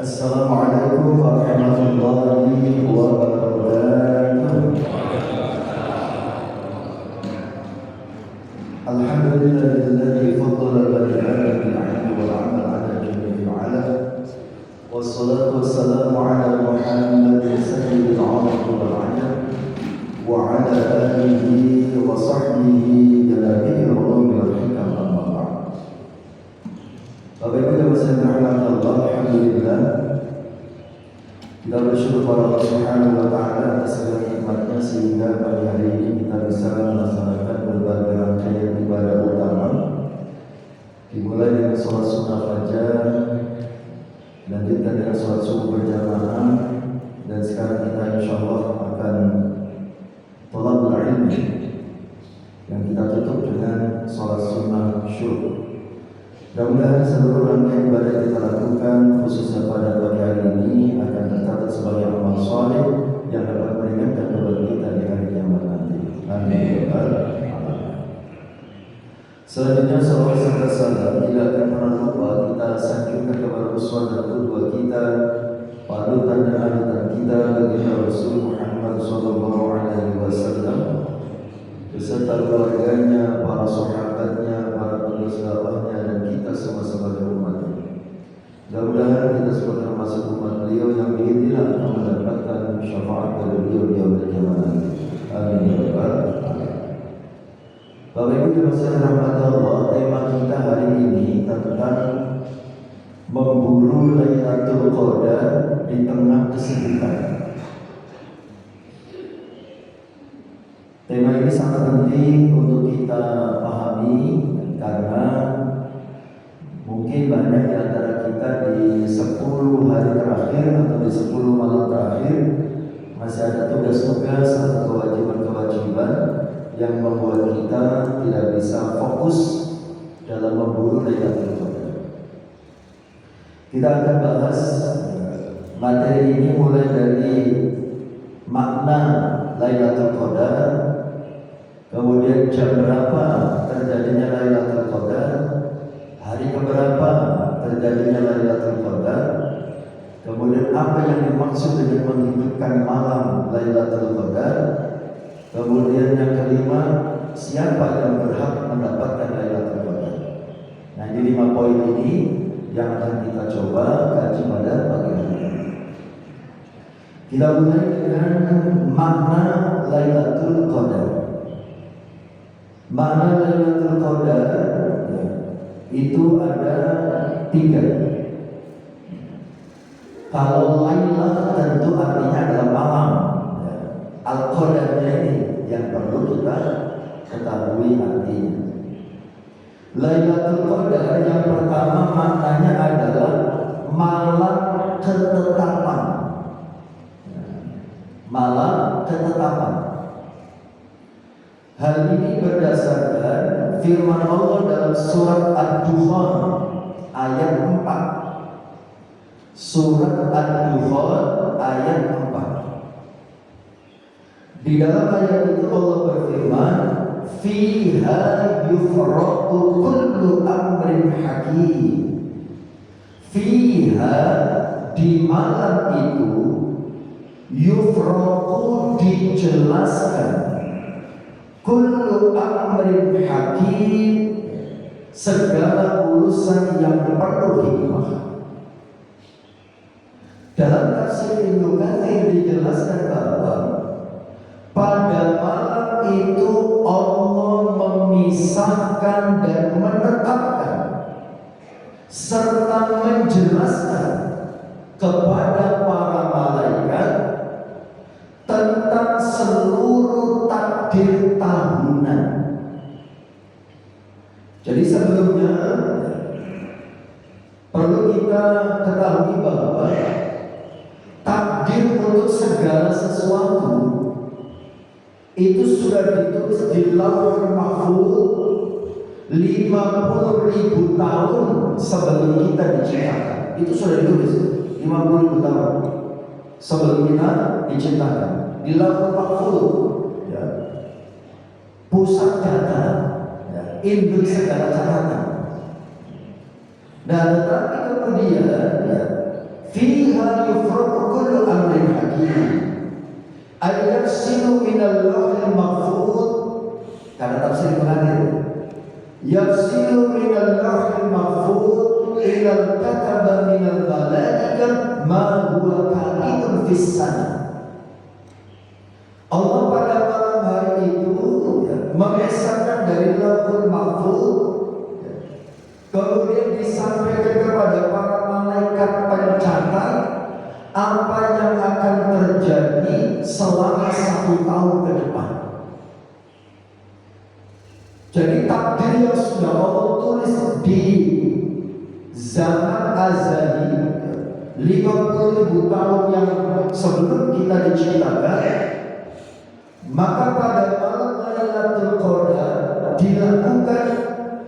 Assalamualaikum warahmatullahi wabarakatuh. Alhamdulillahilladzi faddala bani Adam bil 'ilmi wal 'amal 'ala jami'il 'alam. Wassalatu wassalamu 'ala Muhammadin sayyidil 'arab wal 'ajam wa 'ala alihi wa sahbihi jalabil ulum wal hikam amma ba'd. Bapak Ibu dan saudara Allah, alhamdulillah kita bersyukur kepada Allah Subhanahu wa taala atas segala nikmatnya sehingga pada hari ini kita bisa melaksanakan berbagai rangkaian ibadah utama, dimulai dengan sholat sunnah fajar, dilanjutkan dengan sholat subuh berjamaah, dan sekarang kita insyaallah akan thalabul ilmi yang kita tutup dengan sholat sunnah syukur. Mudah-mudahan seluruh rangkaian ibadah yang kita lakukan khususnya pada pagi hari ini akan tercatat sebagai amal saleh yang dapat meringankan beban kita di hari kiamat nanti. Amin. Selanjutnya salawat serta salam tidak akan pernah lupa kita sanjungkan kepada uswah dan qudwah kita, panutan dan anutan kita baginda Rasul Muhammad sallallahu alaihi wasallam beserta keluarganya, para sahabatnya, para penerus dakwahnya, dan kita semua sebagai umatnya. Mudah-mudahan kita semua termasuk umat beliau yang diintilah akan mendapatkan syafaat dari beliau di yaumil qiyamah. Amin ya rabbal alamin. Bapak Ibu dan saudara rahmat Allah, tema kita hari ini tentang memburu Lailatul Qadar di tengah kesibukan. Tema ini sangat penting untuk kita pahami karena mungkin banyak di antara kita di 10 hari terakhir atau di 10 malam terakhir masih ada tugas-tugas atau kewajiban-kewajiban yang membuat kita tidak bisa fokus dalam memburu Lailatul Qadar. Kita akan bahas materi ini mulai dari makna Lailatul Qadar, kemudian jam berapa terjadinya Lailatul Qadar, hari keberapa terjadinya Lailatul Qadar, kemudian apa yang dimaksud dengan menghidupkan malam Lailatul Qadar, kemudian yang kelima, siapa yang berhak mendapatkan Lailatul Qadar. Nah, di 5 poin ini yang akan kita coba kaji pada pagi hari ini. Kita mulai dengan makna Lailatul Qadar. Makna Lailatul Qadar itu ada 3. Kalau Lailah tentu artinya adalah malam. Al-Qadarnya ini yang perlu kita ketahui artinya. Lailatul Qadar yang pertama maknanya adalah malam ketetapan. Malam ketetapan. Hal ini berdasarkan firman Allah dalam surat Ad-Dukhan ayat 4. Surat Ad-Dukhan ayat 4. Di dalam ayat itu Allah berfirman, "Fiha yufraqu kullu amrin hakim." Fiha, di malam itu, yufraqu, dijelaskan, kullu amrin hakim, segala urusan yang penuh hikmah. Dalam tafsir Ibnu Katsir dijelaskan bahwa pada malam itu Allah memisahkan dan menetapkan serta menjelaskan kepada para malaikat tentang seluruh takdir tahunan. Jadi sebelumnya perlu kita ketahui bahwa takdir untuk segala sesuatu itu sudah ditulis di Lauhul Mahfuz 50.000 tahun sebelum kita diciptakan. Itu sudah ditulis 50.000 tahun sebelum kita diciptakan di Lauhul Mahfuz, ya. Pusat data, ya. Induk segala catatan. Dan tetapi kemudian, ya, fi ayafsilu minal lauhil mahfuz, karena tafsir mengalir, yafsilu minal lauhil mahfuz ilal kataba minal malaikah ma huwa kainun fis sana. Allah pada malam hari itu mengesahkan dari lauhul mahfuz, kemudian disampaikan kepada para malaikat pencatat apa yang akan terjadi selama 1 tahun ke depan. Jadi takdir yang sudah Allah tulis di zaman azali 50.000 tahun yang sebelum kita diciptakan, maka pada malam Lailatul Qadar dilakukan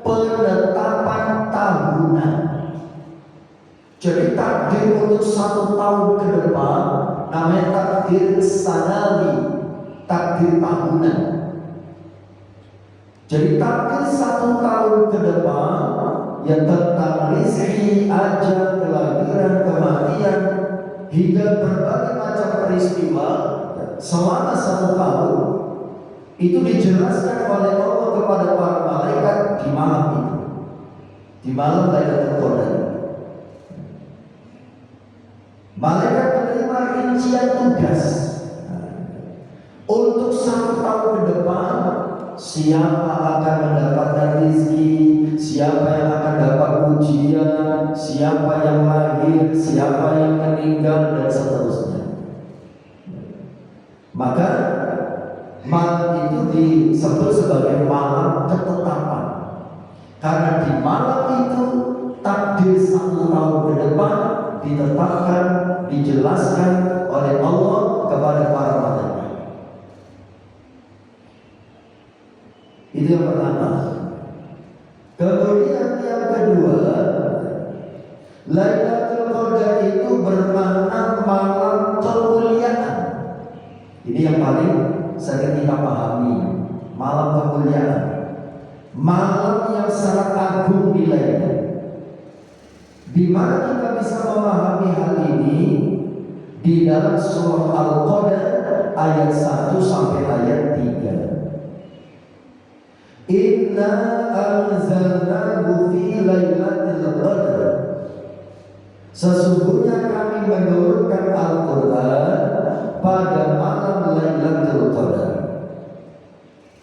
penetapan tahunan. Jadi takdir untuk 1 tahun ke depan namanya takdir sanawi, takdir tahunan. Jadi takdir 1 tahun ke depan yang tentang rezeki, ajal, kelahiran, kematian, hingga berbagai macam peristiwa selama 1 tahun itu dijelaskan oleh Allah kepada para malaikat di malam itu, di malam Lailatul Qadar. Malaikat menerima rincian tugas untuk 1 tahun ke depan. Siapa akan mendapatkan rezeki, siapa yang akan dapat ujian, siapa yang lahir, siapa yang meninggal, dan seterusnya. Maka malam itu disebut sebagai malam ketetapan, karena di malam itu takdir 1 tahun ke depan ditetapkan, dijelaskan oleh Allah kepada para malaikat. Itu yang pertama. Kemudian yang kedua, Lailatul Qadar itu bermakna malam kemuliaan. Ini yang paling sering kita pahami, malam kemuliaan, malam yang sangat agung nilainya. Di mana kita bisa memahami hal ini di dalam surah Al-Qadar ayat 1 sampai ayat 3. Inna anzalnahu fi lailatul qadar. Sesungguhnya kami menurunkan Al-Quran pada malam Lailatul Qadar.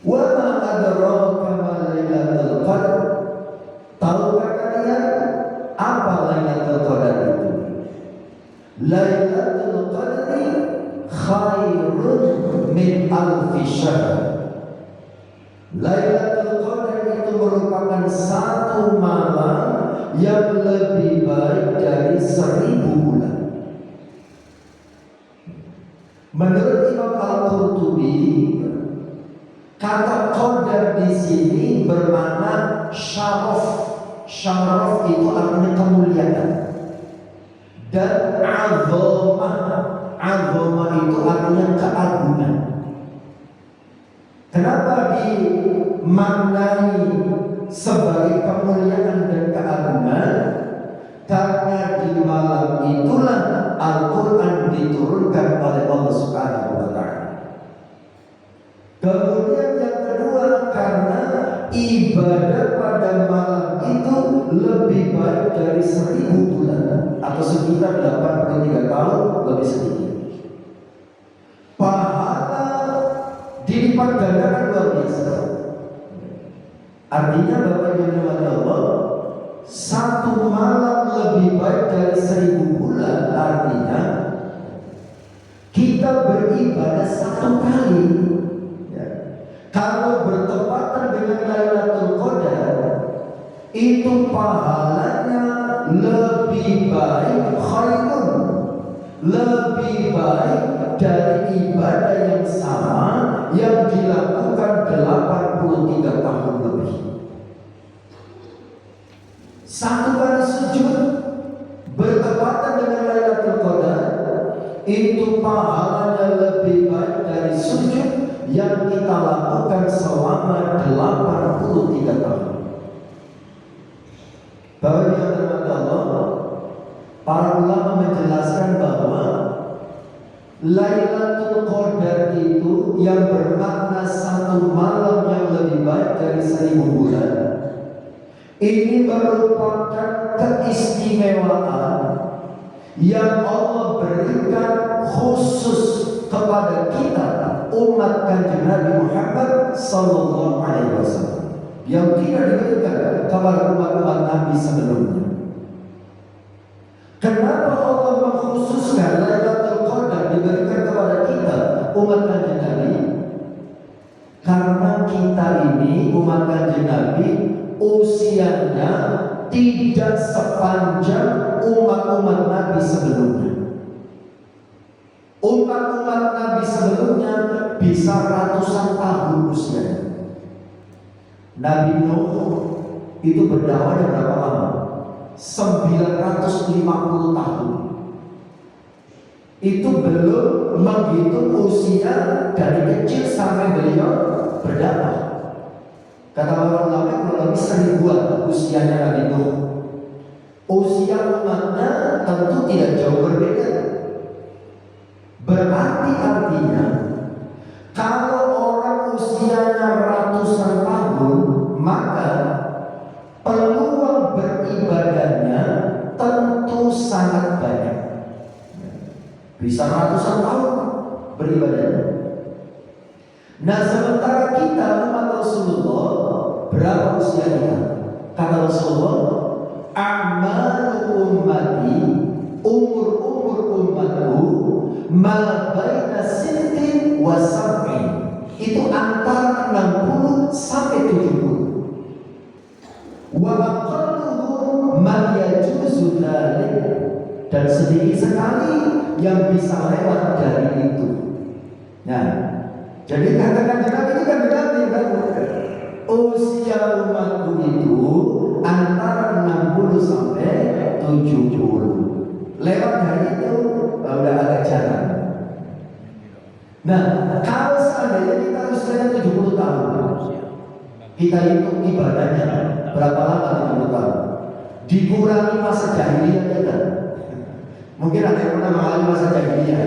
Wa ma adraka ma Lailatul Qadar. Tahukah kalian apa Lailatul Qadar itu? Lailatul Qadri khairun min alfi syahr. Lailatul Qadar itu merupakan 1 malam yang lebih baik dari 1000 bulan. Menurut Imam Al-Qurtubi, kata qadar di sini bermakna syaraf. Syaraf itu artinya kemuliaan. Dan azamah. Azamah itu artinya keagungan. Kenapa dimaknai sebagai kemuliaan dan keagungan? Karena di malam itulah Al-Quran diturunkan oleh Allah Subhanahu wa Ta'ala. Kemudian yang kedua, karena ibadah pada malam itu lebih baik dari 1000 bulan atau sekitar 83 tahun lebih sedikit. Pahala dilipat gandakan luar biasa. Artinya Bapak Ibu yang Allah, 1 malam lebih baik dari 1000 bulan. Artinya kita beribadah 1 kali. Kalau bertepatan dengan Lailatul Qadar, itu pahalanya lebih baik, khairun, lebih baik dari ibadah yang sama yang dilakukan 83 tahun lebih. 1 kali sujud bertepatan dengan Lailatul Qadar, itu pahalanya lebih baik dari sujud yang kita lakukan selama 83 tahun. Bapak Ibu yang dirahmati Allah, para ulama menjelaskan bahwa 1 malam Lailatul Qadar itu 1 malam yang lebih baik dari 1000 bulan. 1 kali sujud bertepatan dengan Lailatul Qadar, itu pahalanya lebih baik dari sujud yang kita lakukan selama 83 tahun. Bapak Ibu yang dirahmati Allah, para ulama menjelaskan bahwa Lailatul Qadar itu yang bermakna satu malam yang lebih baik dari 1000 bulan. Ini merupakan keistimewaan yang Allah berikan khusus kepada kita umat Kanjeng Nabi Muhammad sallallahu alaihi wasallam, yang tidak diberikan kepada umat-umat Nabi sebelumnya. Kenapa Allah mengkhususkan Lailatul Qadar diberikan kepada kita umat Kanjeng Nabi? Karena kita ini umat Kanjeng Nabi usianya tidak sepanjang umat-umat Nabi sebelumnya. Umat-umat Nabi sebelumnya bisa ratusan tahun usianya. Nabi Nuh itu berdakwah berapa lama? 950 tahun. Itu belum menghitung usia dari kecil sampai beliau berdakwah. Kata para ulama kurang lebih 1000-an usianya Nabi Nuh. Usia umatnya tentu tidak jauh berbeda. Berarti artinya kalau orang usianya ratusan tahun, maka peluang beribadahnya tentu sangat banyak. Bisa ratusan tahun beribadahnya. Nah, sementara kita umat Rasulullah, berapa usia kita? Kata Rasulullah, a'malu ummati, umur umatku ma baina sittin wa sab'in, itu antara 60 sampai 70. Wa aqalluhum man yajuzu dzalik, dan sedikit sekali yang bisa lewat dari itu. Nah, jadi katakan ini kan berarti kan usia umatku itu antara 60 sampai 70. Lewat dari itu udah agak jarang. Nah, kalau seandainya kita usianya 70 tahun, kita hitung ibadahnya berapa lama 70 tahun? Dikurangi masa jahiliyah kita. Mungkin ada yang pernah mengalami masa jahiliyah,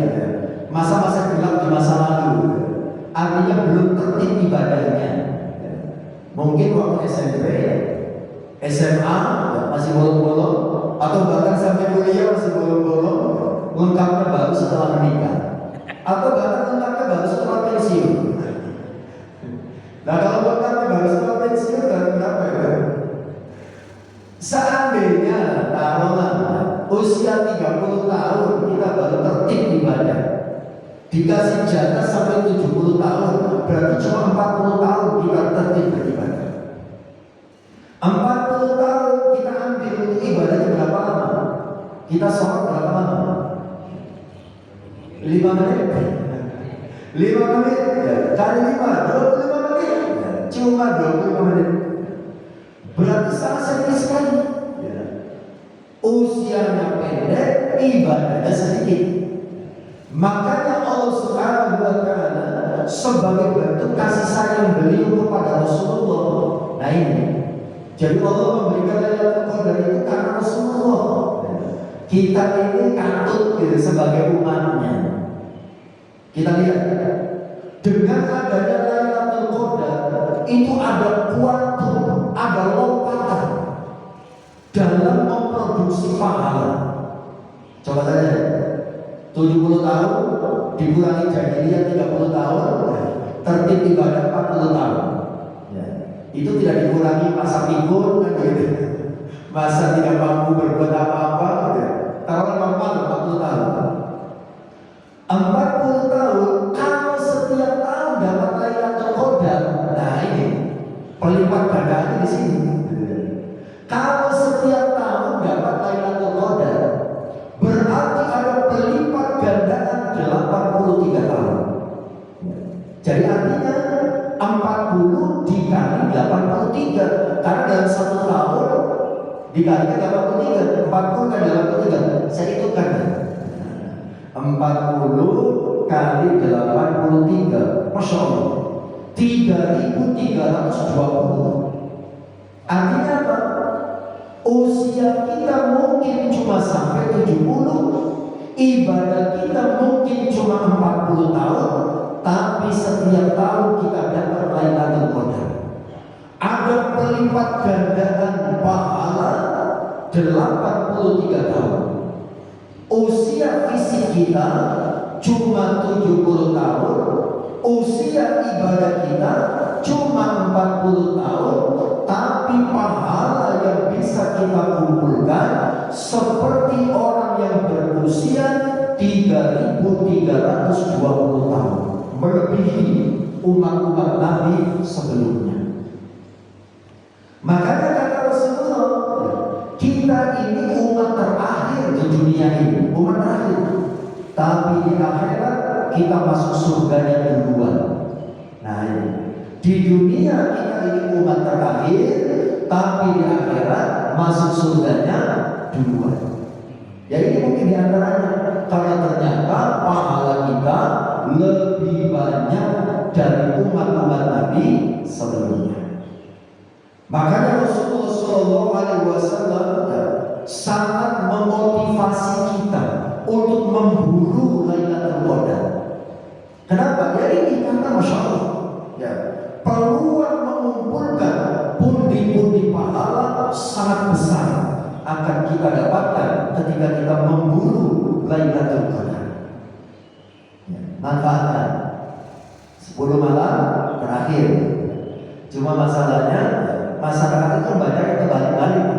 masa-masa gelap di masa lalu. Artinya belum tertib ibadahnya. Mungkin waktu SMP, SMA masih bolong-bolong, atau bahkan sampai kuliah masih bolong-bolong. Lengkapnya baru setelah menikah, atau bahkan lengkapnya baru setelah pensiun. Nah, kalau lengkapnya baru setelah pensiun berapa ya? Seandainya taruhlah usia 30 tahun kita baru tertib ibadah, dikasih jatah sampai 70 tahun, berarti cuma 40 tahun kita tertib beribadah. 40 tahun kita ambil untuk ibadahnya berapa lama? Kita sholat berapa lama? 5 menit. 5 menit ya. Kali 5, 25 menit ya. Cuma 25 menit. Berarti sangat sedikit sekali ya. Usianya pendek, ibadahnya sedikit. Makanya Allah Subhanahu wa Ta'ala sebagai bentuk kasih sayang beliau kepada Rasulullah. Nah ini, jadi Allah memberikan Lailatul Qadar itu karena Rasulullah. Kita ini katut gitu sebagai umatnya. Kita lihat dengan adanya Lailatul Qadar itu ada kuantum, ada lompatan dalam memproduksi pahala. Coba saja 70 tahun dikurangi jahiliyah 30 tahun, tertib ibadah 40 tahun ya. Itu tidak dikurangi masa pikun kan gitu, masa tidak mampu berbuat apa-apa gitu. Taruh normal 40 tahun. 40 tahun kalau setiap tahun dapat Lailatul Qadar. Nah ini pelipat gandaannya di sini. Kalau setiap tahun dapat Lailatul Qadar, berarti ada pelipat gandaan 83 tahun. Jadi artinya 40 dikali 83, karena dalam satu tahun dikali 83, 40 kali 83, saya hitungkan 40 kali 83, Masya Allah 3.320. Artinya apa? Usia kita mungkin cuma sampai 70, Ibadah kita mungkin cuma 40 tahun, tapi setiap tahun kita dapat Lailatul Qadar. Ada berlipat gandaan pahala 83 tahun. Usia fisik kita cuma 70 tahun, usia ibadah kita cuma 40 tahun, tapi pahala yang bisa kita kumpulkan seperti orang yang berusia 3.320 tahun, melebihi umat-umat Nabi sebelumnya. Makanya kata Rasulullah, kita ini umat terakhir di dunia ini, umat terakhir. Tapi di akhirat kita masuk surganya duluan. Nah ini, di dunia kita ini umat terakhir, tapi di akhirat masuk surganya duluan. Jadi ini mungkin diantaranya, karena ternyata pahala kita lebih banyak dari umat-umat Nabi sebelumnya. Makanya Rasulullah SAW sangat memotivasi kita untuk memburu Lailatul Qadar. Kenapa? Ya ini karena Masya Allah, ya, peluang mengumpulkan pundi-pundi pahala sangat besar akan kita dapatkan ketika kita memburu Lailatul Qadar. Ya, manfaatkan 10 malam terakhir. Cuma masalahnya masyarakat itu banyak yang terbalik-balik.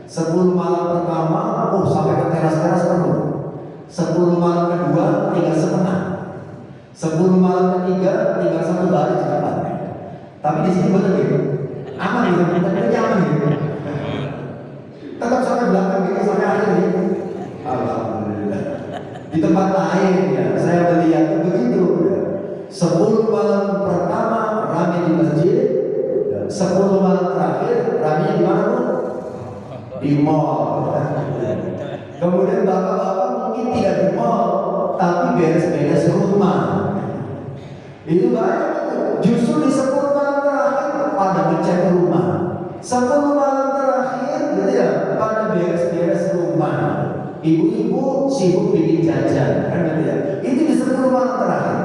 10 malam pertama, sampai ke teras-teras penuh. 10 malam kedua tinggal setengah. 10 malam ketiga tinggal satu baris di depan. Tapi di sini betul gitu, aman gitu, kita nyaman gitu. Tetap sampai belakang gitu, sampai akhir gitu. Alhamdulillah. Di tempat lain ya, saya melihat begitu. 10 malam pertama ramai di masjid, 10 malam terakhir ramai di mana? Di mall. Kemudian bapak-bapak mungkin tidak di mall, tapi beres-beres rumah. Itu banyak. Justru di 10 malam terakhir pada ngecek rumah. 10 malam terakhir gitu ya, pada beres-beres rumah. Ibu-ibu sibuk bikin jajan, kan gitu ya. Itu di 10 malam terakhir.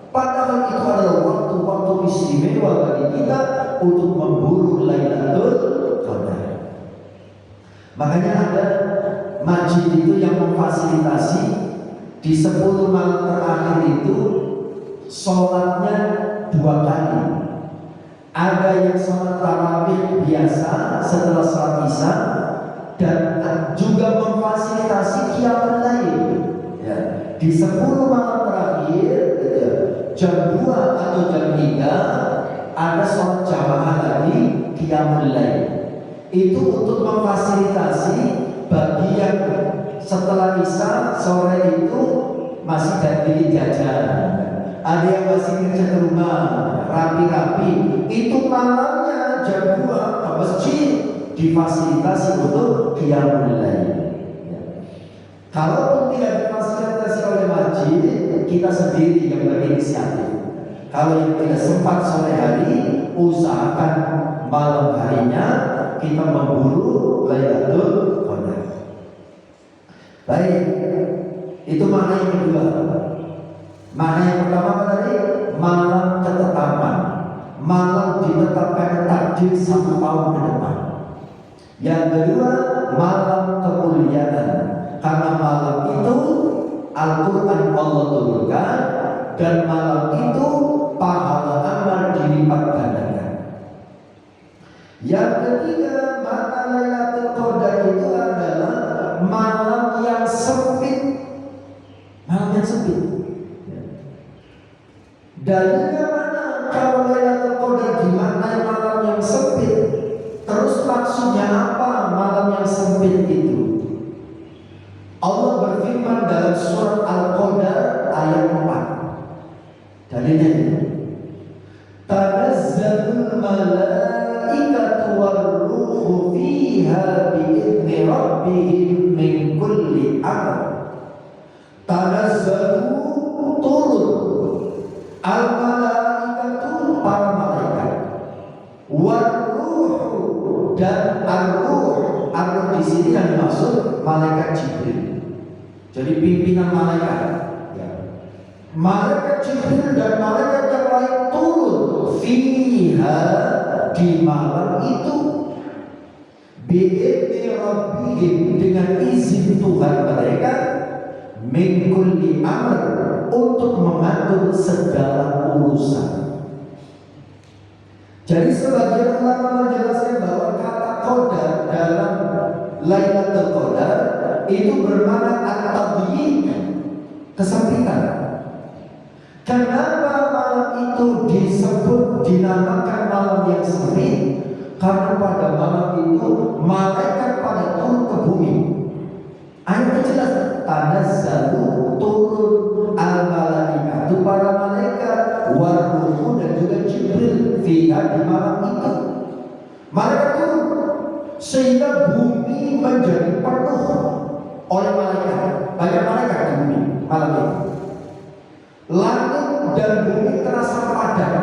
Padahal itu adalah waktu-waktu istimewa bagi kita untuk memburu Lailatul Qadar. Makanya ada masjid itu yang memfasilitasi di 10 malam terakhir itu sholatnya 2 kali. Ada yang sholat tarawih biasa setelah sholat isya, dan juga memfasilitasi qiyamul lail. Ya, di 10 malam terakhir jam 2 atau jam 3 ada sholat jamaah lagi qiyamul lail. Itu untuk memfasilitasi bagi yang setelah isya sore itu masih dari jajan, ada yang masih kerja di rumah rapi-rapi, itu malamnya jam 2 ke masjid difasilitasi untuk qiyamul lail. Kalaupun tidak difasilitasi oleh masjid, kita sendiri yang berinisiatif. Kalau yang tidak sempat sore hari, usahakan malam harinya kita memburu Lailatul Qadar. Baik, itu makna yang kedua. Makna yang pertama tadi malam ketetapan, malam ditetapkan takdir 1 tahun ke depan. Yang kedua malam kemuliaan, karena malam itu Al-Quran Allah turunkan, dan malam itu pahala amal dilipat gandakan. Yang ketiga, makna Lailatul Qadar itu adalah malam yang sempit. Malam yang sempit. Dalilnya mana? Kalau Lailatul Qadar dimaknai malam yang sempit, terus maksudnya apa malam yang sempit itu? Allah berfirman dalam surat Al-Qadar ayat 4. Dalilnya itu, tanazzalul malaikatu war-ruhu fiha bi'izni rabbihim min kulli amr. Tanazzalu turun al-malaikatu para malaikat, war-ruhu dan ar-ruh. Ar-ruh di sini yang dimaksud malaikat Jibril. Jadi pimpinan malaikat. Ya. Malaikat Jibril dan malaikat yang lain turun fiha di malam itu bi'idni rabbihim dengan izin Tuhan mereka min kulli amr untuk mengatur segala urusan. Jadi sebagian ulama menjelaskan bahwa kata qadar dalam Lailatul Qadar itu bermakna at-tadyiq, kesempitan. Kenapa malam itu disebut dinamakan malam yang sempit? Karena pada malam itu malaikat pada turun ke bumi. Ayatnya jelas, tanazzalu turun al-malaikatu para malaikat waruhu dan juga Jibril fiha di malam itu. Malaikat turun sehingga bumi menjadi penuh oleh malaikat. Banyak malaikat di bumi malam itu. Langit dan bumi terasa padat,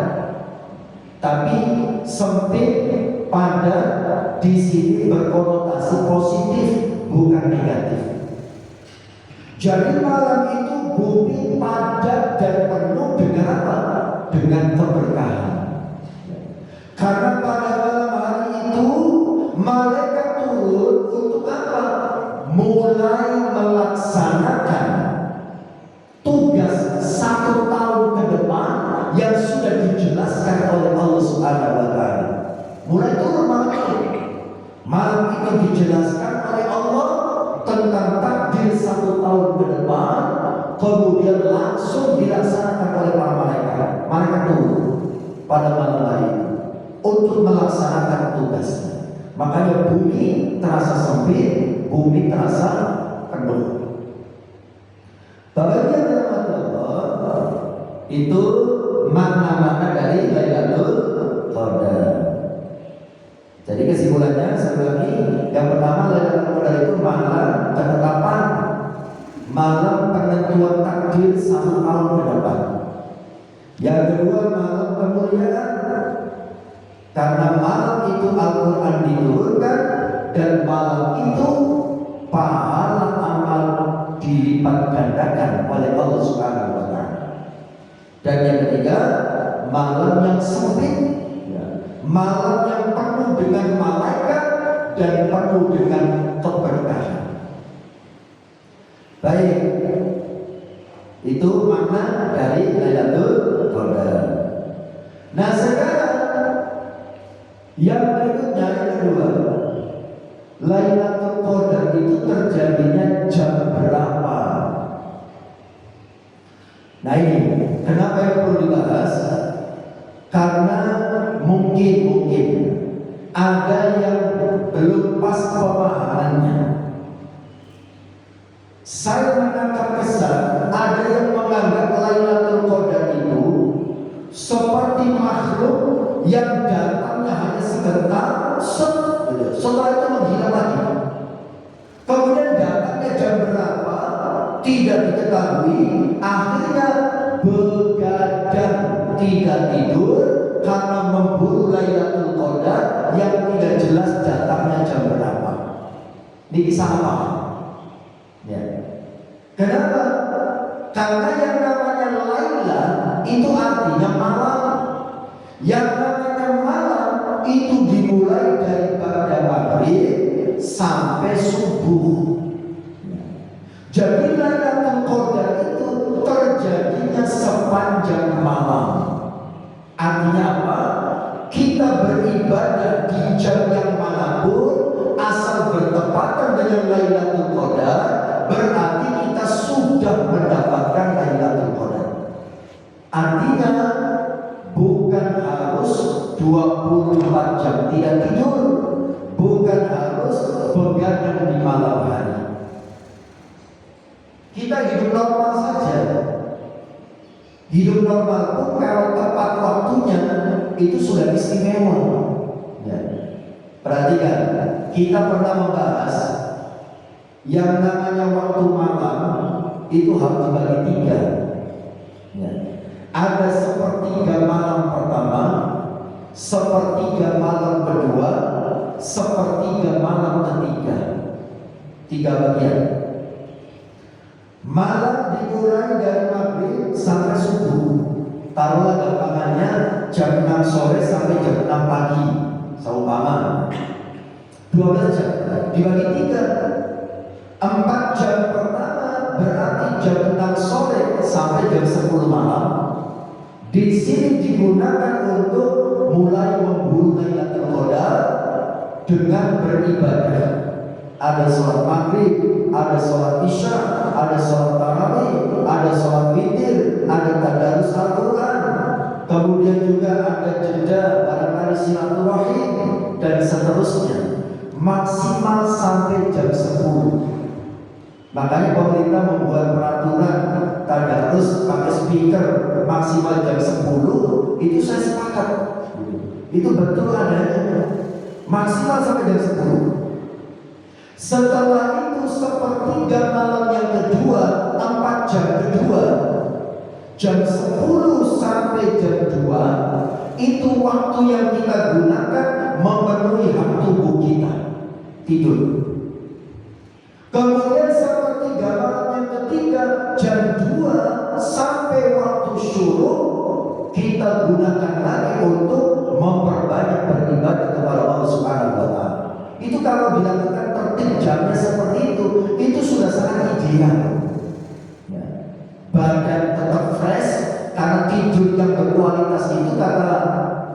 tapi sempit, padat di sini berkonotasi positif bukan negatif. Jadi malam itu bumi padat dan penuh dengan apa? Dengan keberkahan. Karena pada malam hari itu malaikat turun untuk apa? Mulai melaksanakan tugas 1 tahun ke depan yang sudah dijelaskan oleh Allah Subhanahu wa Ta'ala. Mulai turun malam itu. Malam itu dijelaskan oleh Allah tentang takdir 1 tahun ke depan, kemudian langsung dilaksanakan oleh para malaikat. Malaikat turun pada malam hari itu untuk melaksanakan tugasnya. Makanya bumi terasa sempit, bumi terasa penuh. Bagian dalam Allah itu makna-makna dari Lailatul Qadar. Jadi kesimpulannya sekali lagi, yang pertama Lailatul Qadar itu malam ketetapan, malam penentuan takdir 1 tahun ke depan. Yang kedua malam kemuliaan, karena malam itu Al-Quran diturunkan dan malam itu pahala amal dilipat gandakan oleh Allah Subhanahu wa Ta'ala. Dan yang ketiga, malam yang sempit, malam yang penuh dengan malaikat dan penuh dengan keberkahan. Baik, itu makna dari Lailatul Qadar. Nah sekarang yang berikutnya, yang kedua, Lailatul Qadar itu terjadinya jam berapa? Nah ini kenapa yang perlu dibahas? Karena mungkin ada yang belum pas pemahamannya. Saya menangkap kesan ada yang menganggap Lailatul Qadar itu seperti makhluk yang datangnya hanya sebentar, setelah itu menghilang lagi. Kemudian datangnya jam berapa tidak diketahui, akhirnya begadang tidak tidur karena memburu Lailatul Qadar yang tidak jelas datangnya jam berapa. Ini kisah apa? Ya. Kenapa? Karena yang namanya Laila itu artinya malam. Yang namanya malam itu dimulai dari pada maghrib sampai subuh. Jadi Lailatul Qadar itu terjadinya sepanjang malam. Artinya apa? Kita beribadah di jam yang manapun asal bertepatan dengan Lailatul Qadar, berarti kita sudah mendapatkan Lailatul Qadar. Artinya bukan harus 24 jam tidak tidur, bukan harus begadang di malam hari. Kita hidup normal saja. Hidup normal pun kalau tepat waktunya itu sudah istimewa. Ya. Perhatikan, kita pernah membahas yang namanya waktu malam itu harus dibagi 3. Ya. Ada sepertiga malam pertama, sepertiga malam kedua, sepertiga malam ketiga. 3 bagian. dimulai dari maghrib sampai subuh. Taruhlah gampangannya jam 6 sore sampai jam 6 pagi. Seumpama 12 jam dibagi 3. 4 jam pertama berarti jam 6 sore sampai jam 10 malam. Di sini digunakan untuk mulai memburu Lailatul Qadar dengan beribadah. Ada sholat maghrib, ada sholat isya, ada sholat tarawih, ada sholat witir, ada tadarus Al-Quran. Kemudian juga ada jeda barangkali silaturahim dan seterusnya. Maksimal sampai jam 10. Makanya pemerintah membuat peraturan tadarus pakai speaker maksimal jam 10. Itu saya sepakat. Itu betul adanya. Maksimal sampai jam 10. Setelah itu sepertiga malam yang kedua, 4 jam kedua, jam 10 sampai jam 2, itu waktu yang kita gunakan memenuhi hak tubuh kita tidur. Kemudian sepertiga malam yang ketiga, jam 2 sampai waktu syuruk, kita gunakan lagi untuk memperbanyak beribadah kepada Allah Subhanahu wa Ta'ala. Itu kalau dilakukan tertib jamnya seperti itu sudah sangat ideal. Ya. Badan tetap fresh karena tidur yang berkualitas itu kata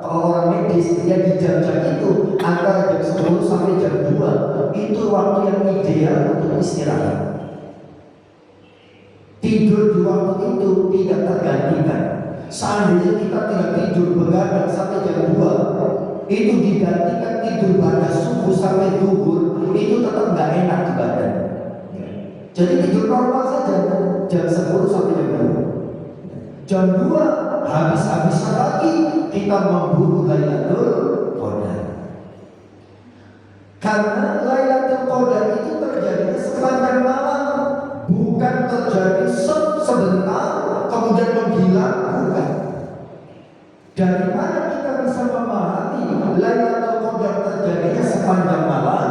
orang medis ya di jam-jam itu antara jam 10 sampai jam 2 itu waktu yang ideal untuk istirahat. Tidur di waktu itu tidak tergantikan. Seandainya kita tidak tidur begadang sampai jam 2, itu digantikan tidur pada subuh sampai zuhur, itu tetap nggak enak di badan. Jadi tidur normal saja jam 10 sampai jam 2. Jam 2 habis-habisan lagi kita memburu Lailatul Qadar. Karena Lailatul Qadar itu terjadi sepanjang malam, bukan terjadi sebentar kemudian menghilang, bukan. Dari mana kita bisa memahami Lailatul Qadar terjadinya sepanjang malam?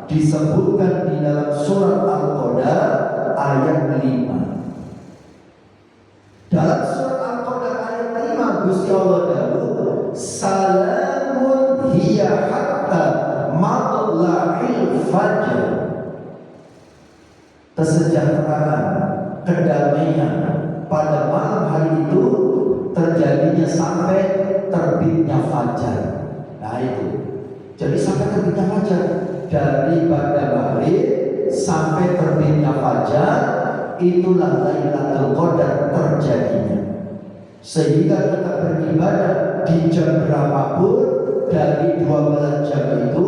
Disebutkan di dalam surat Al-Qadar ayat 5. Dalam surat Al-Qadar ayat 5 Gusti Allah dawuh, salamun hiya hatta matla'il fajr. Kesejahteraan, kedamaian pada malam hari itu terjadinya sampai terbitnya fajar. Nah itu. Jadi sampai terbitnya fajar, daripada maghrib sampai terbitnya fajar, itulah Lailatul Qadar terjadinya. Sehingga kita beribadah di jam berapapun dari 12 jam itu,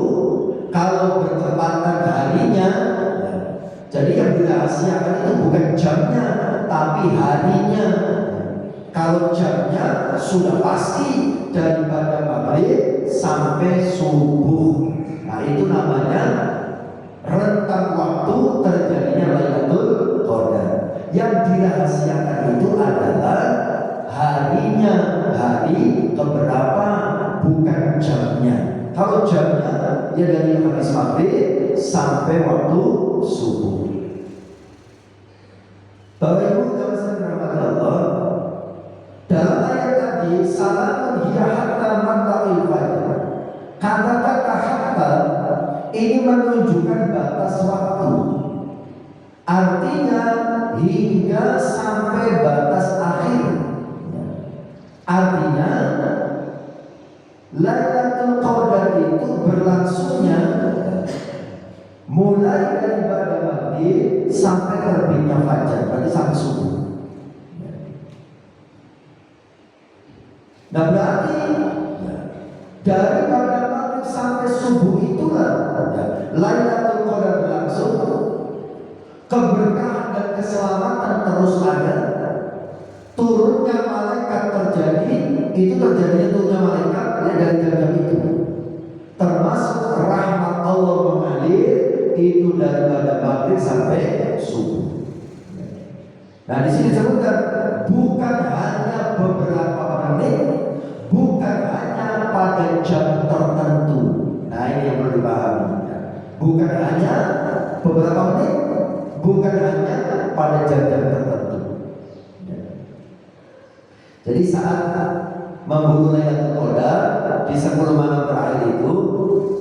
kalau bertepatan harinya. Jadi yang dirahasiakan itu bukan jamnya, tapi harinya. Kalau jamnya sudah pasti daripada maghrib sampai subuh. Nah itu namanya rentang waktu terjadinya Lailatul Qadar. Yang dirahasiakan itu adalah harinya, hari keberapa, bukan jamnya. Kalau jamnya ya dari habis maghrib sampai waktu subuh. Bapak Ibu yang dirahmati Allah, dalam ayat tadi salamun hiya hatta matla'il fajr. Kata-kata hatta ini menunjukkan batas waktu. Artinya hingga sampai batas akhir. Artinya Lailatul Qadar itu berlangsungnya mulai daripada maghrib sampai terbitnya fajar, berarti sampai subuh. Nah berarti daripada maghrib sampai subuh itulah Lailatul Qadar berlangsung. Keberkahan dan keselamatan terus ada. Turunnya malaikat terjadi, itu terjadinya turunnya malaikat ya, dari jam-jam itu. Termasuk rahmat Allah mengalir itu daripada maghrib sampai subuh. Nah di sini disebutkan bukan hanya beberapa menit, bukan hanya pada jam tertentu. Nah ini yang perlu dipahami. Bukan hanya beberapa menit, bukan hanya pada jam-jam tertentu. Jadi saat memburu Lailatul Qadar di 10 malam terakhir itu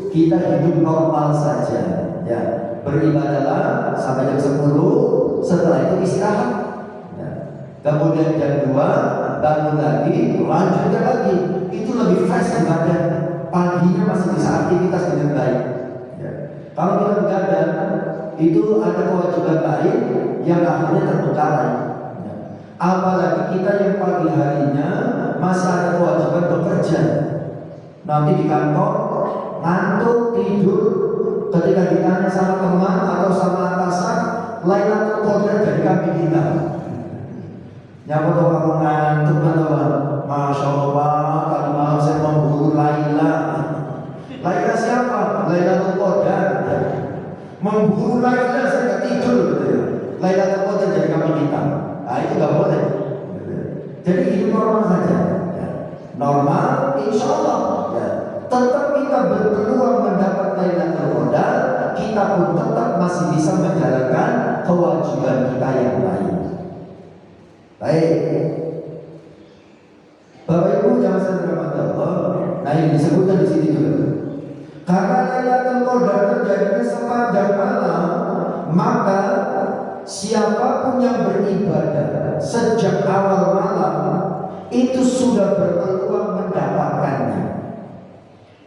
kita hidup normal saja, ya, beribadahlah sampai jam 10, setelah itu istirahat, ya. Kemudian jam 2 bangun lagi, lanjutkan lagi. Itu lebih fresh ibadah. Paginya masih bisa aktivitas dengan baik, ya. Kalau kita begadang, itu ada kewajiban lain yang akhirnya terbengkalai, ya. Apalagi kita yang pagi harinya masih ada kewajiban bekerja. Nanti di kantor ngantuk tidur, ketika ditanya sama teman atau sama atasan, Lailatul Qadar dari kambing hitam. Nyapa tuh kamu ngantuk teman-teman? Masya Allah, tadi malam saya memburu Laila. Laila siapa? Lailatul Qadar. Memburu Laila saya tidur, gitu ya. Lailatul Qadar dari kambing hitam. Nah itu nggak boleh. Jadi hidup normal saja, ya. Normal, insya Allah, ya. Tetap kita berpeluang mendapat Lailatul Qadar, kita pun tetap masih bisa menjalankan kewajiban kita yang lain. Baik, Bapak Ibu jangan dirahmati Allah. Nah ini disebutkan di sini juga. Karena Lailatul Qadar terjadinya sepanjang malam, maka siapapun yang beribadah sejak awal malam itu sudah berpeluang mendapatkannya.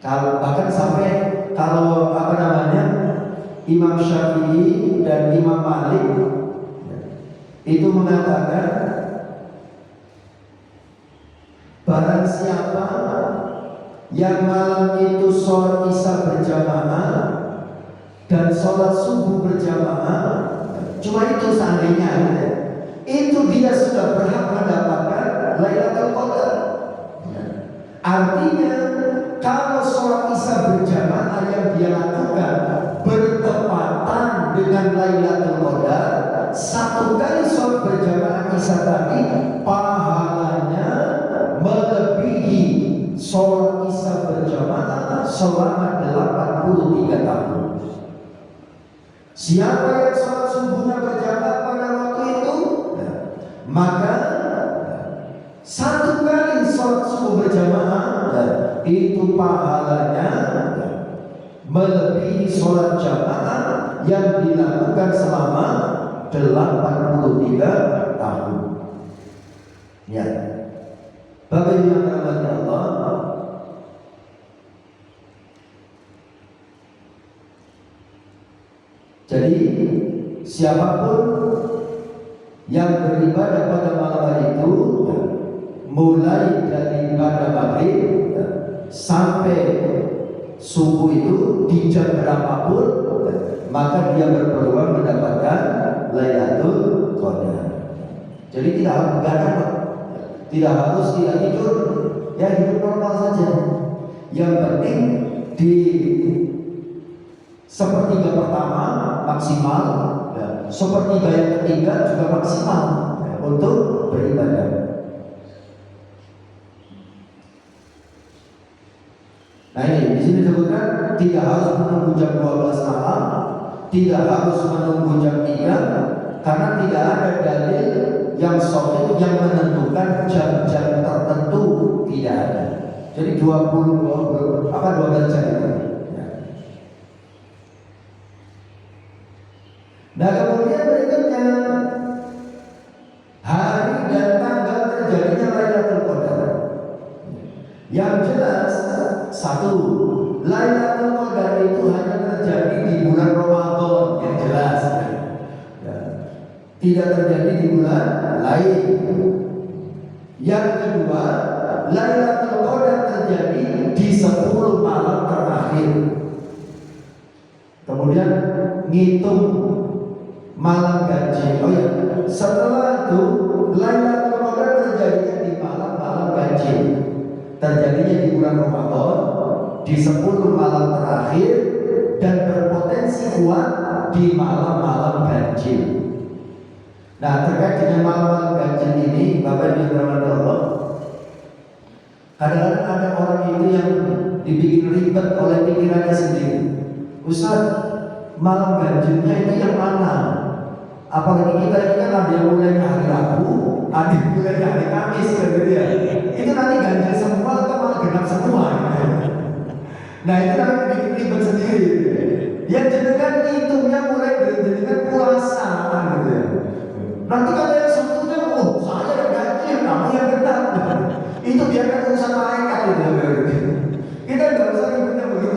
Kalau bahkan sampai kalau Imam Syafi'i dan Imam Malik itu mengatakan barang siapa yang malam itu sholat isya berjamaah dan sholat subuh berjamaah, cuma itu seandainya, itu dia sudah berhak mendapatkan Lailatul Qadar. Artinya kalau sholat isya berjamaah yang dia lakukan bertepatan dengan Lailatul Qadar, satu kali sholat berjamaah isya tadi pahalanya melebihi sholat isya berjamaah selama 83 tahun. Siapa yang sholat subuhnya berjamaah pada waktu itu, maka satu kali sholat subuh berjamaah itu pahalanya melebihi sholat jamaah yang dilakukan selama 83 tahun. Ya, Bapak Ibu yang dirahmati Allah, jadi siapapun yang beribadah pada malam hari itu, mulai dari pada maghrib sampai subuh itu di jam berapapun, maka dia berpeluang mendapatkan Lailatul Qadar. Jadi tidak harus begadang, tidak harus tidak tidur, ya hidup normal saja. Yang penting di sepertiga pertama maksimal, ya. Sepertiga yang ketiga juga maksimal, ya, untuk beribadah. Nah ini di sini disebutkan tidak harus menunggu jam 12 malam, tidak harus menunggu jam 3, karena tidak ada dalil yang sahih yang menentukan jam-jam tertentu, tidak ada. Jadi 12 jam itu. Nah kemudian berikutnya hari dan tanggal terjadinya Lailatul Qadar. Yang jelas satu, Lailatul Qadar itu hanya terjadi di bulan Ramadan, yang jelas, ya. Tidak terjadi di bulan lain. Yang kedua, Lailatul Qadar terjadi di 10 malam terakhir. Kemudian ngitung malam ganjil. Oh ya, setelah itu Lailatul Qadar terjadinya di malam-malam ganjil. Terjadinya di bulan Ramadan di 10 malam terakhir dan berpotensi kuat di malam-malam ganjil. Nah, terkait dengan malam-malam ganjil ini, Bapak Ibu yang Allah, kadang-kadang ada orang itu yang dibikin ribet oleh pikirannya sendiri. Ustaz, malam ganjilnya itu yang mana? Apalagi kita ini kan ada yang mulai hari Rabu, ada yang mulai hari Kamis gitu ya. Itu nanti ganjil semua atau malah genap semua. Nah itu nanti bikin ribet sendiri. Ya jenengan hitungnya mulai dari jenengan puasa gitu ya. Nanti kalau yang sebetulnya, oh saya yang ganjil, kamu yang genap. Itu biarkan urusan malaikat gitu. Kita nggak usah ributnya begitu.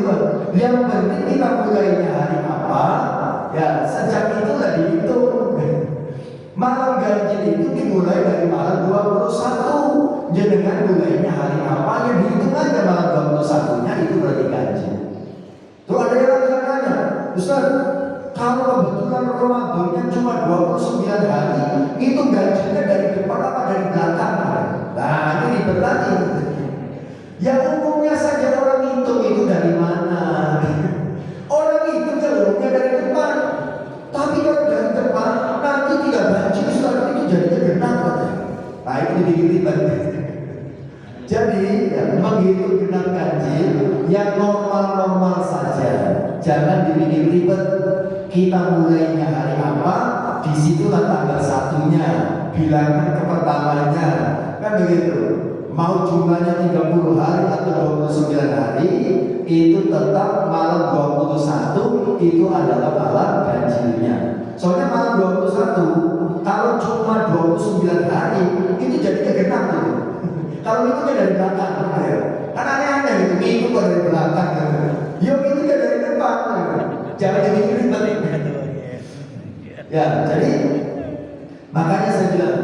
Yang penting kita mulainya hari apa? Ya sejak itulah dihitung. Malam ganjil itu dimulai dari malam 21. Jenengan mulainya hari apa? Ya dihitung aja malam 21-nya itu berarti ganjil. Tuh ada yang tanya, Ustaz, kalau kebetulan Ramadannya cuma 29 hari, itu ganjilnya dari depan apa dari belakang? Nah ini ribet lagi. Yang umumnya saja orang hitung itu dari mana? Orang itu umumnya dari depan. Tapi kalau dari depan nanti tidak ganjil, Ustaz, itu jadinya genap. Nah itu ribet. Jadi menghitung genap ganjil yang normal-normal saja, jangan dibikin ribet. Kita mulainya hari apa? Disitulah tanggal satunya, bilangan ke pertamanya, kan begitu. Mau jumlahnya 30 hari atau 29 hari, itu tetap malam 21 itu adalah malam ganjilnya. Soalnya malam 21 kalau cuma 29 hari itu jadinya genap gitu. Kalau itu dari belakang gitu. Kan aneh-aneh gitu, itu kok dari belakang gitu. Yo itu dari depan gitu. Jangan dibikin ribet. Ya, jadi makanya saya bilang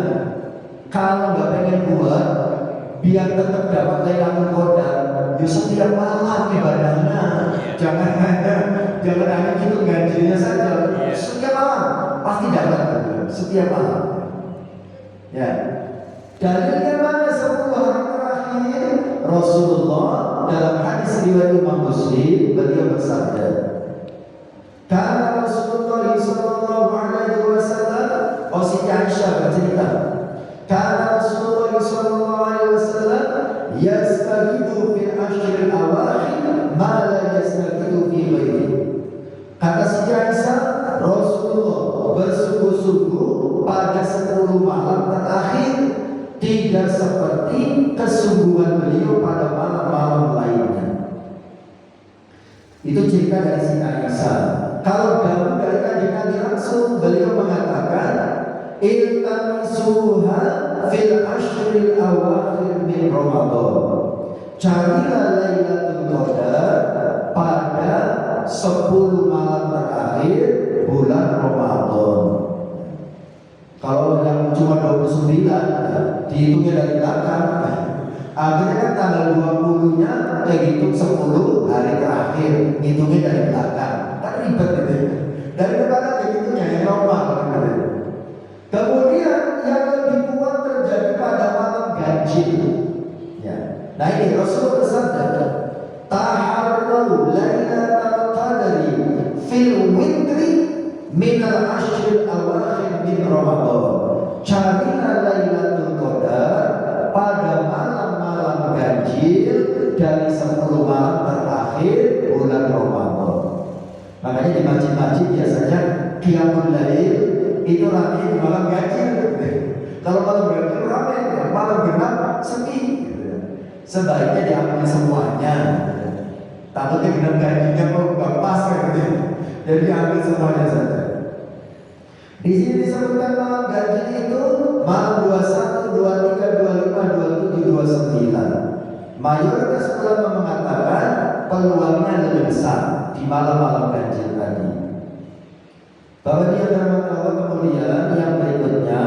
kalau nggak pengen buat biar tetap dapat Lailatul Qadar, ya setiap malam ibadahnya. Jangan hanya itu ganjilnya saja. Setiap malam pasti dapat setiap malam. Ya. Dalilnya mana 10 hari terakhir Rasulullah dalam hadis riwayat Imam Muslim beliau bersabda, karena Rasulullah sallallahu alaihi wasallam, Siti Aisyah bercerita, karena Rasulullah sallallahu alaihi wasallam yastahidu fil ashril awakhir ma la yastahidu fi ghairihi. Kata Siti Aisyah, Rasulullah bersungguh-sungguh pada 10 malam terakhir tidak seperti kesungguhan beliau pada malam-malam lainnya. Itu cerita dari Siti Aisyah. Kalau dahulu dari Kanjeng Nabi langsung beliau mengatakan, iltamisuha fil ashril awakhir min Ramadan. Carilah Lailatul Qadar pada 10 malam terakhir bulan Ramadan. Kalau yang cuma 29 dihitungnya dari belakang, akhirnya kan tanggal 20-nya dihitung 10 hari terakhir, hitungnya dari belakang. Kan ribet gitu. Dari depan aja hitungnya yang normal kan. Kemudian yang lebih kuat terjadi pada malam ganjil. Ya. Nah ini Rasulullah bersabda, taharrau lailatul qadri fil witri min al-ashril awakhir min Ramadan. Carilah Lailatul Qadar pada malam-malam ganjil dari 10 malam terakhir bulan Ramadan. Makanya di masjid-masjid biasanya qiyamul lail itu rame di malam ganjil. Kalau malam ganjil rame, malam genap sepi. Sebaiknya diambil semuanya. Takutnya genap ganjilnya kok nggak pas gitu. Jadi ambil semuanya saja. Di sini disebutkan malam ganjil itu malam 21, 23, 25, 27, 29. Mayoritas ulama mengatakan peluangnya lebih besar di malam-malam ganjil tadi. Bahwa dia Allah kemudian yang berikutnya,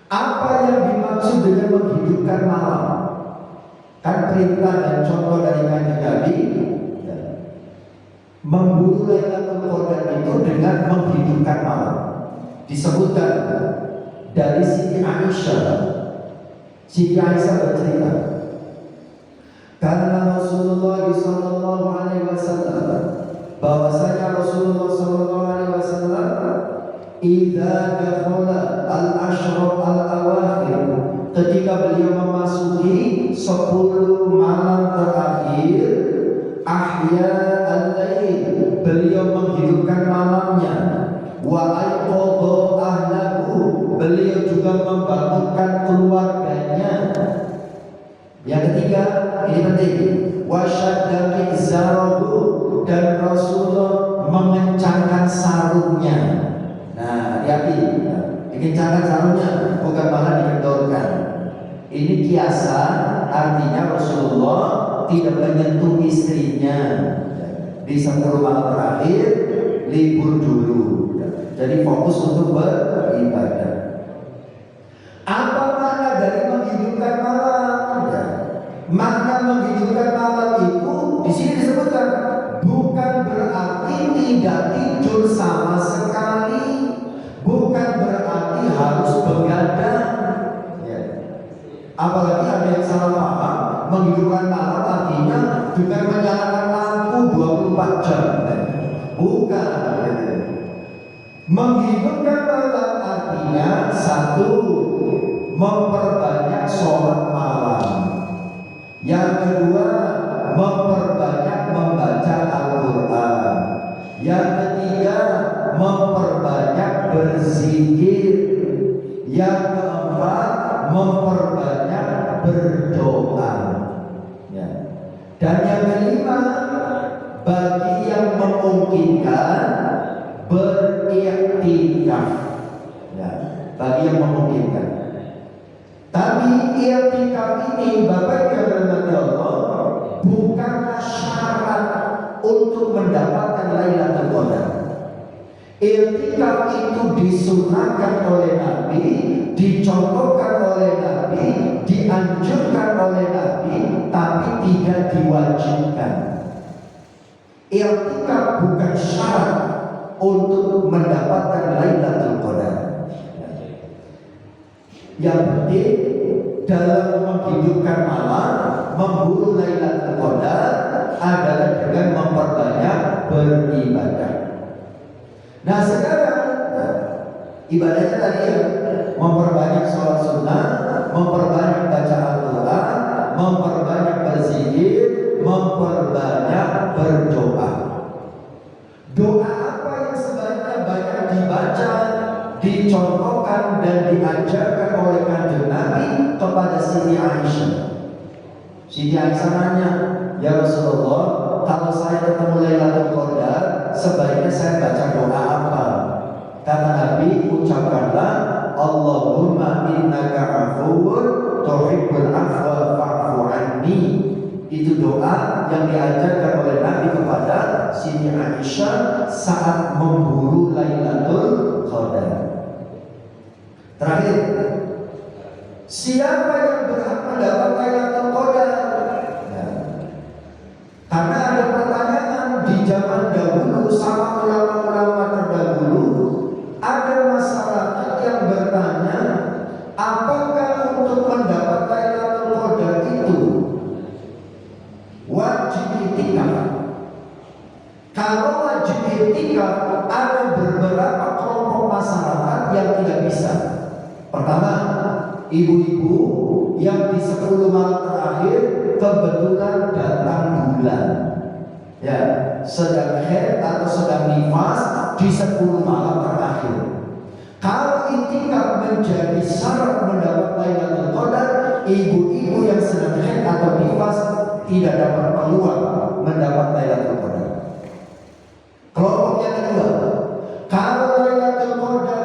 apa yang dimaksud dengan menghidupkan malam? Kan perintah dan contoh dari Kanjeng Nabi memburu Lailatul Qadar itu dengan menghidupkan malam. Disebutkan dari Siti Aisyah. Siti Aisyah bercerita, karena Rasulullah sallallahu alaihi wasallam, bahwasanya Rasulullah sallallahu alaihi wasallam idza dakhala al-ashr al-awakhir, ketika beliau memasuki 10 malam terakhir, ahya al-lail, beliau menghidupkan malamnya, wa aiqadha ahlahu, beliau juga membangunkan keluarganya. Yang ketiga, ini penting, wa syadda mizarahu, dan Rasulullah mengencangkan sarungnya. Nah, hati-hati, dikencangkan sarungnya, bukan malah dikendorkan. Ini kiasan, artinya Rasulullah tidak menyentuh istrinya di 10 malam terakhir, libur dulu. Jadi fokus untuk beribadah. Apa makna dari menghidupkan malam? Makna menghidupkan malam itu di sini disebutkan bukan berarti tidak tidur sama sekali, bukan berarti harus begadang. Apalagi ada yang salah paham, menghidupkan malam artinya dengan menyalakan lampu 24 jam. Bukan. Menghidupkan malam artinya satu, memperbanyak sholat malam. Yang kedua, memperbanyak membaca Al-Quran. Yang ketiga, memperbanyak berzikir. Yang keempat, memperbanyak berdoa. Ya. Dan yang kelima, bagi yang memungkinkan, beriktikaf. Ya, bagi yang memungkinkan. Tapi iktikaf ini, Bapak yang dirahmati Allah, bukanlah syarat untuk mendapatkan Lailatul Qadar. Iktikaf itu disunahkan oleh Nabi, dicontohkan oleh Nabi, dianjurkan oleh Nabi, tapi tidak diwajibkan. Iktikaf bukan syarat untuk mendapatkan Lailatul Qadar. Yang penting dalam menghidupkan malam, memburu Lailatul Qadar adalah dengan memperbanyak beribadah. Nah sekarang ibadahnya tadi ya, memperbanyak sholat sunnah, memperbanyak baca Al-Quran, memperbanyak berzikir, memperbanyak berdoa. Doa apa yang sebaiknya banyak dibaca, dicontohkan dan diajarkan oleh Kanjeng Nabi kepada Siti Aisyah? Siti Aisyah nanya, ya Rasulullah, kalau saya ketemu Lailatul Qadar, sebaiknya saya baca doa apa? Kata Nabi, ucapkanlah Allahumma innaka afuwwun tuhibbul afwa fa'fu anni. Itu doa yang diajarkan oleh Nabi kepada Siti Aisyah saat memburu Lailatul Qadar. Terakhir, siapa yang berhak mendapat Lailatul Qadar? Karena ada pertanyaan di zaman dahulu sama ulama-ulama terdahulu, ada masyarakat yang bertanya, apakah untuk mendapat Lailatul Qadar itu wajib iktikaf? Kalau wajib iktikaf, ada beberapa kelompok masyarakat yang tidak bisa. Pertama, ibu-ibu yang di 10 malam terakhir kebetulan datang bulan, ya, sedang haid atau sedang nifas di 10 malam terakhir. Kalau iktikaf menjadi syarat mendapat Lailatul Qadar, ibu-ibu yang sedang haid atau nifas tidak dapat peluang mendapat Lailatul Qadar. Kelompok yang kedua, kalau Lailatul Qadar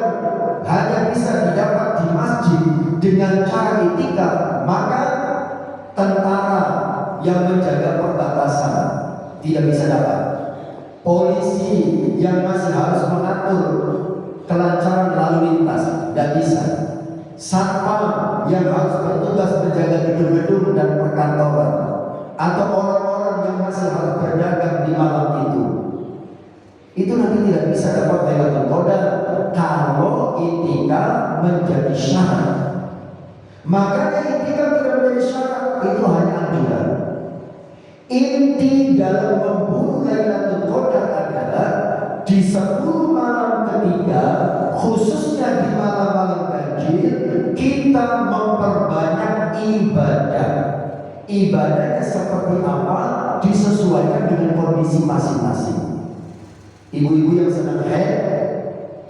hanya bisa didapat di masjid dengan cara iktikaf, maka tentara yang menjaga perbatasan tidak bisa dapat. Polisi yang masih harus mengatur kelancaran lalu lintas tidak bisa. Satpam yang harus bertugas menjaga gedung-gedung dan perkantoran, atau orang-orang yang masih harus berdagang di malam itu nanti tidak bisa dapat Lailatul Qadar kalau iktikaf menjadi syarat. Makanya iktikaf tidak menjadi syarat, itu hanya anjuran. Inti dalam memburu Lailatul Qadar adalah di 10 malam ketiga, khususnya di malam-malam ganjil, kita memperbanyak ibadah. Ibadahnya seperti apa disesuaikan dengan kondisi masing-masing. Ibu-ibu yang sedang haid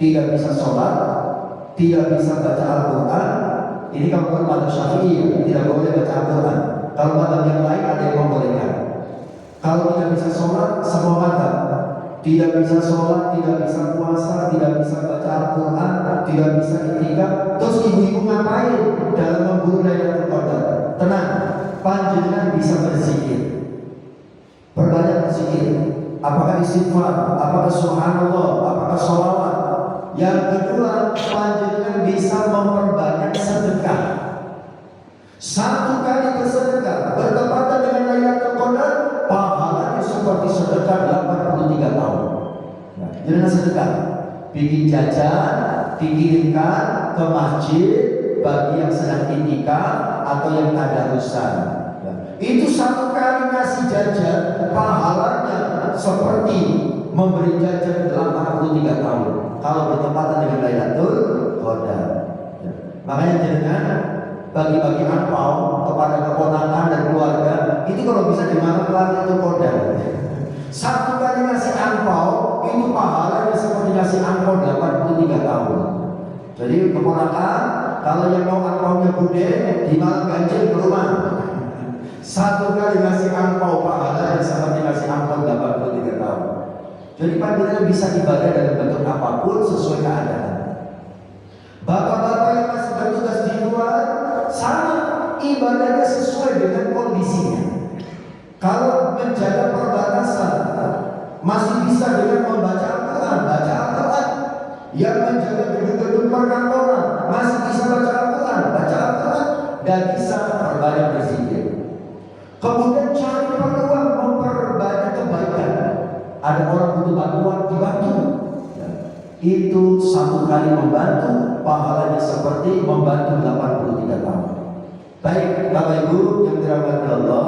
tidak bisa sholat, tidak bisa baca Al-Quran. Ini kalau madzhab Syafi'i tidak boleh baca Al-Quran. Kalau madzhab yang lain ada yang membolehkan. Kalau tidak bisa sholat, semua madzhab tidak bisa sholat, tidak bisa puasa, tidak bisa baca Al-Quran, tidak bisa i'tikaf. Terus ibu-ibu ngapain dalam memburu Lailatul Qadar? Tenang, panjenengan bisa berzikir, berbanyak berzikir. Apakah istighfar, apakah subhanallah, apakah sholawat. Yang kedua, panjenengan bisa memperbanyak sedekah. Satu kali bersedekah bertepatan dengan Lailatul Qadar, pahalanya seperti sedekah 83 tahun. Nah, jangan sedekah, bikin jajan, dikirimkan ke masjid bagi yang sedang i'tikaf atau yang tadarusan. Itu satu kali ngasih jajan, pahalanya seperti memberi jajan 83 tahun kalau bertepatan dengan Lailatul Qadar. Makanya jangan bagi-bagi angpau kepada keponakan dan keluarga itu kalau bisa di malam Lailatul Qadar. Satu kali ngasih angpau itu pahalanya seperti ngasih angpau 83 tahun. Jadi keponakan kalau yang mau angpaunya gede di malam ganjil ke rumah. Satu kali ngasih angpau pahalanya seperti ngasih angpau 83 tahun. Jadi panjenengan bisa ibadah dalam bentuk apapun sesuai keadaan. Bapak-bapak yang masih bertugas di luar sama ibadahnya sesuai dengan kondisinya. Kalau menjaga perbatasan masih bisa dengan membaca Al-Quran, baca Al-Quran. Yang menjaga gedung-gedung perkantoran masih bisa baca Al-Quran, baca Al-Quran. Dan bisa perbanyak berzikir. Kemudian cari peluang memperbanyak kebaikan. Ada orang butuh bantuan, dibantu. Itu satu kali membantu, pahalanya seperti membantu 83 tahun. Baik, Bapak Ibu yang dirahmati Allah,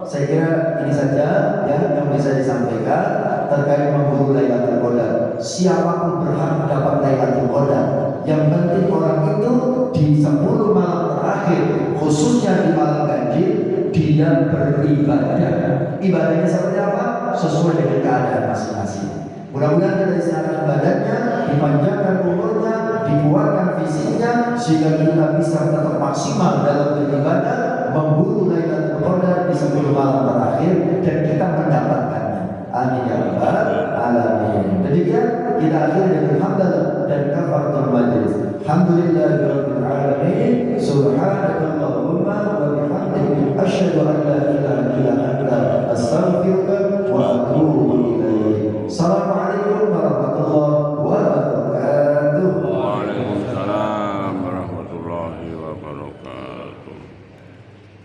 saya kira ini saja ya yang bisa disampaikan terkait memburu Lailatul Qadar. Siapapun berhak dapat Lailatul Qadar. Yang penting orang itu di 10 malam terakhir, khususnya di malam ganjil, dia beribadah. Ibadahnya seperti apa? Sesuai dengan keadaan masing-masing. Mudah-mudahan kita disediakan badannya, dipanjangkan umurnya, dikuatkan fisiknya, sehingga kita bisa tetap maksimal dalam beribadah, memburu Lailatul Qadar di 10 malam terakhir, dan kita mendapatkannya. Amin ya rabbal alamin. Demikian kita akhiri dengan hamdalah dan kafaratul majlis. Alhamdulillahirabbil alamin. Subhanakallahumma wa bihamdika asyhadu an la ilaha illa anta astaghfiruka wa atubu ilaik. Assalamualaikum warahmatullahi wabarakatuh. Waalaikumsalam warahmatullahi wabarakatuh.